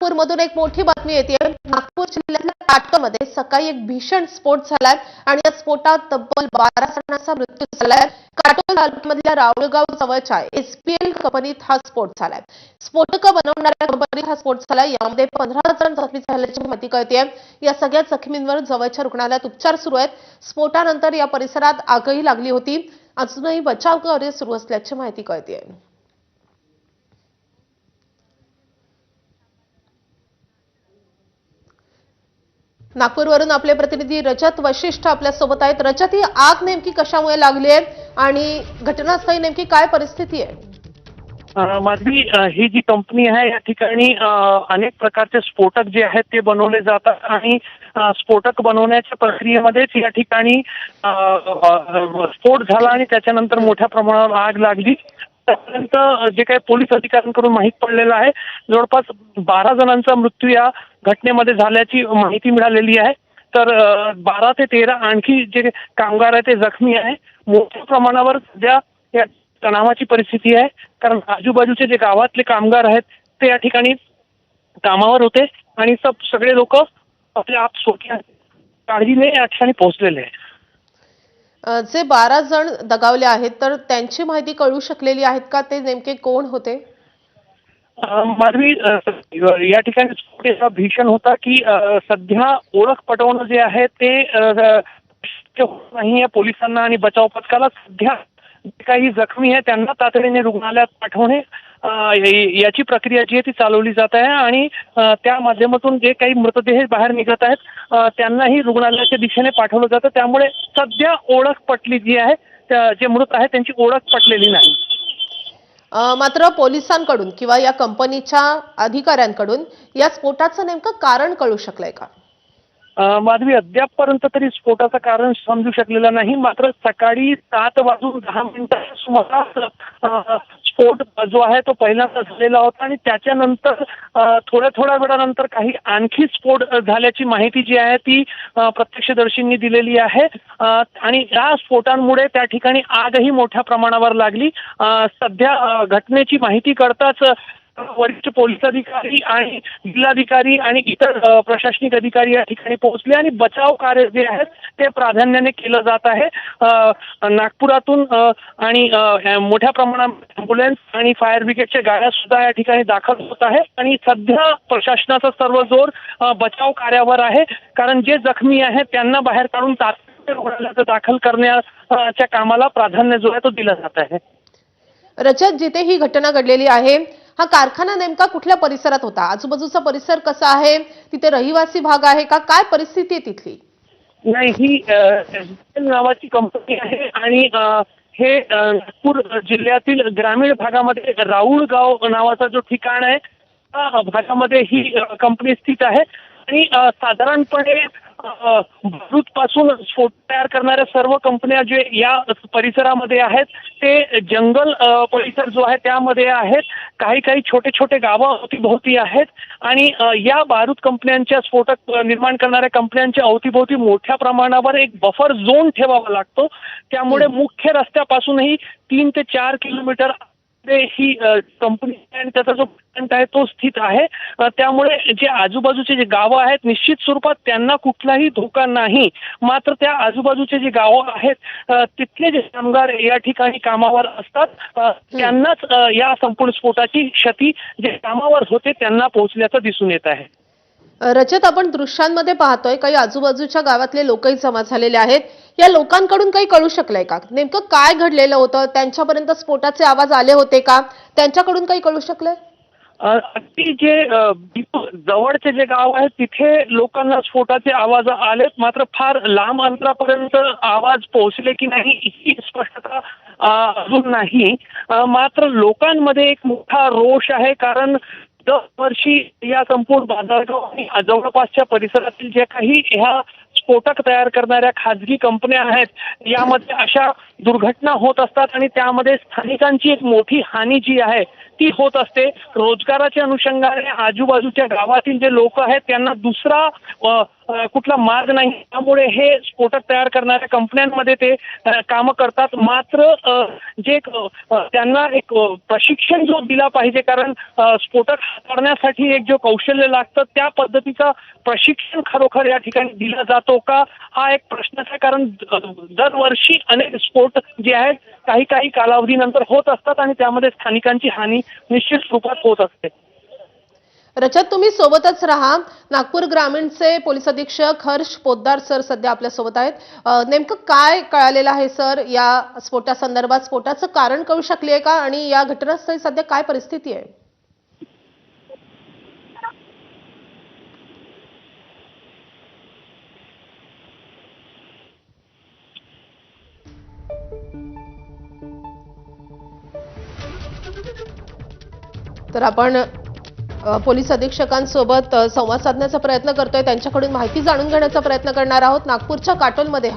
नागपूरमधून एक मोठी बातमी येते। नागपूर जिल्ह्यातल्या काटोलमध्ये सकाळी एक भीषण स्फोट झालाय आणि या स्फोटात तब्बल 12 जणांचा मृत्यू झालाय। काटोल तालुक्यामधल्या राऊळगाव जवळच्या एसपीएल कंपनीत हा स्फोट झालाय। स्फोटकं बनवणाऱ्या कंपनीत हा स्फोट झालाय। यामध्ये 15 जण जखमी झाल्याची माहिती कळतेय। या सगळ्या जखमींवर जवळच्या रुग्णालयात उपचार सुरू आहेत। स्फोटानंतर या परिसरात आगही लागली होती। अजूनही बचाव कार्य सुरू असल्याची माहिती कळतेय। नागपूरवरून आपले प्रतिनिधी रजत वशिष्ठ आपल्या सोबत आहेत। रजत, ही आग नेमकी कशामुळे लागली आहे आणि घटनास्थळी नेमकी काय परिस्थिती आहे? माझी ही जी कंपनी आहे या ठिकाणी अनेक प्रकारचे स्फोटक जे आहेत ते बनवले जातात आणि स्फोटक बनवण्याच्या प्रक्रियेमध्येच या ठिकाणी स्फोट झाला आणि त्याच्यानंतर मोठ्या प्रमाणावर आग लागली। त्यापर्यंत जे काही पोलीस अधिकाऱ्यांकडून माहिती पडलेलं आहे, जवळपास 12 जणांचा मृत्यू या घटनेमध्ये झाल्याची माहिती मिळालेली आहे। तर 12 ते 13 आणखी जे कामगार आहेत ते जखमी आहे। मोठ्या प्रमाणावर सध्या या तणावाची परिस्थिती आहे, कारण आजूबाजूचे जे गावातले कामगार आहेत ते या ठिकाणी कामावर होते आणि सगळे लोक आपल्या आप सोक्या काळजीने या ठिकाणी पोहोचलेले आहेत। जे 12 जण दगावले आहेत तर त्यांची माहिती कळू शकलेली आहेत का? ते नेमके कोण होते? माधवी, या ठिकाणी स्फोट भीषण होता की सध्या ओळख पटवणं जे आहे ते शक्य होत नाही पोलिसांना आणि बचाव पथकाला। सध्या जे काही जखमी आहे त्यांना तातडीने रुग्णालयात पाठवणे याची प्रक्रिया जी आहे ती चालवली जात आहे आणि त्या माध्यमातून जे काही मृतदेह बाहेर निघत आहेत त्यांनाही रुग्णालयाच्या दिशेने पाठवलं जातं। त्यामुळे सध्या ओळख पटली जी आहे, जे मृत आहेत त्यांची ओळख पटलेली नाही। मात्र पोलिसांकडून किंवा या कंपनीच्या अधिकाऱ्यांकडून या स्फोटाचं नेमकं कारण कळू शकलंय का? माधवी, अद्यापपर्यंत तरी स्फोटाचं कारण समजू शकलेलं नाही। मात्र सकाळी 7:10 सुमारास स्फोट जो आहे तो पहिल्यांदा झालेला होता आणि त्याच्यानंतर थोड्या वेळानंतर काही आणखी स्फोट झाल्याची माहिती जी आहे ती प्रत्यक्षदर्शींनी दिलेली आहे आणि या स्फोटांमुळे त्या ठिकाणी आगही मोठ्या प्रमाणावर लागली। सध्या घटनेची माहिती कळताच वरिष्ठ पोलीस अधिकारी आणि जिल्हाधिकारी आणि इतर प्रशासनिक अधिकारी या ठिकाणी पोहोचले आणि बचाव कार्य जे आहे ते प्राधान्याने केलं जात आहे। नागपुरातून आणि मोठ्या प्रमाणात ॲम्ब्युलन्स आणि फायर ब्रिगेडच्या गाड्या सुद्धा या ठिकाणी दाखल होत आहे आणि सध्या प्रशासनाचा सर्व जोर बचाव कार्यावर आहे, कारण जे जखमी आहेत त्यांना बाहेर काढून तात्काळ रुग्णालयात दाखल करण्याच्या कामाला प्राधान्य जो आहे तो दिला जात आहे। रजत, जिथे ही घटना घडलेली आहे हा कारखाना नेमका कुठल्या परिसरात होता? आजूबाजूचा परिसर कसा आहे? तिथे रहिवासी भाग आहे का? काय परिस्थिती आहे तिथली? नाही, ही एसपीएल नावाची कंपनी आहे आणि हे नागपूर जिल्ह्यातील ग्रामीण भागामध्ये राऊळगाव नावाचा जो ठिकाण आहे त्या भागामध्ये ही कंपनी स्थित आहे आणि साधारणपणे बारूद पासून स्फोट तयार करणाऱ्या सर्व कंपन्या जे या परिसरामध्ये आहेत ते जंगल परिसर जो आहे त्यामध्ये आहेत। काही छोटे छोटे गावं अवतीभोवती आहेत आणि या बारूद कंपन्यांच्या स्फोटक निर्माण करणाऱ्या कंपन्यांच्या अवतीभोवती मोठ्या प्रमाणावर एक बफर झोन ठेवावा लागतो। त्यामुळे मुख्य रस्त्यापासूनही 3 ते 4 किलोमीटर ही कंपनी आणि त्याचा जो प्लांट आहे तो स्थित आहे। त्यामुळे जे आजूबाजूचे जे गावं आहेत निश्चित स्वरूपात त्यांना कुठलाही धोका नाही। मात्र त्या आजूबाजूचे जे गावं आहेत तिथले जे कामगार या ठिकाणी कामावर असतात त्यांनाच या संपूर्ण स्फोटाची क्षती जे कामावर होते त्यांना पोहोचल्याचं दिसून येत आहे। रजत, आपण दृश्यांमध्ये पाहतोय काही आजूबाजूच्या गावातले लोकही जमा झालेले आहेत। या लोकांकडून काही कळू शकलंय का? नेमकं काय घडलेलं होतं? त्यांच्यापर्यंत स्फोटाचे आवाज आले होते का? त्यांच्याकडून काही कळू शकलंय? अगदी जे जवळचे जे गाव आहे तिथे लोकांना स्फोटाचे आवाज आलेत, मात्र फार लांब अंतरापर्यंत आवाज पोहोचले की नाही ही स्पष्टता अजून नाही। मात्र लोकांमध्ये एक मोठा रोष आहे, कारण दरवर्षी या संपूर्ण बाजारगाव आणि जवळपासच्या परिसरातील जे काही ह्या स्फोटक तयार करणाऱ्या खाजगी कंपन्या आहेत यामध्ये अशा दुर्घटना होत असतात आणि त्यामध्ये स्थानिकांची एक मोठी हानी जी आहे ती होत असते। रोजगाराच्या अनुषंगाने आजूबाजूच्या गावातील जे लोक आहेत त्यांना दुसरा कुठला मार्ग नाही, त्यामुळे हे स्फोटक तयार करणाऱ्या कंपन्यांमध्ये ते कामं करतात. मात्र जे त्यांना एक प्रशिक्षण जो दिला पाहिजे, कारण स्फोटक हाताळण्यासाठी एक जो कौशल्य लागतं त्या पद्धतीचं प्रशिक्षण खरोखर या ठिकाणी दिला जातो का, हा एक प्रश्नच आहे. कारण दरवर्षी अनेक स्फोट जे आहेत काही काही कालावधीनंतर होत असतात आणि त्यामध्ये स्थानिकांची हानी निश्चित स्वरूपात होत असते. रजत, तुम्ही सोबतच राहा. नागपूर ग्रामीणचे पोलीस अधीक्षक हर्ष पोद्दार सर सध्या आपल्या सोबत आहेत. नेमकं काय कळालेलं आहे सर या स्फोटासंदर्भात? स्फोटाचं कारण कळू शकले आहे का आणि या घटनास्थळी सध्या काय परिस्थिती आहे? तर आपण पोलीस अधीक्षकांसोबत संवाद साधण्याचा प्रयत्न करतोय, त्यांच्याकडून माहिती जाणून घेण्याचा प्रयत्न करणार आहोत. नागपूरच्या काटोलमध्ये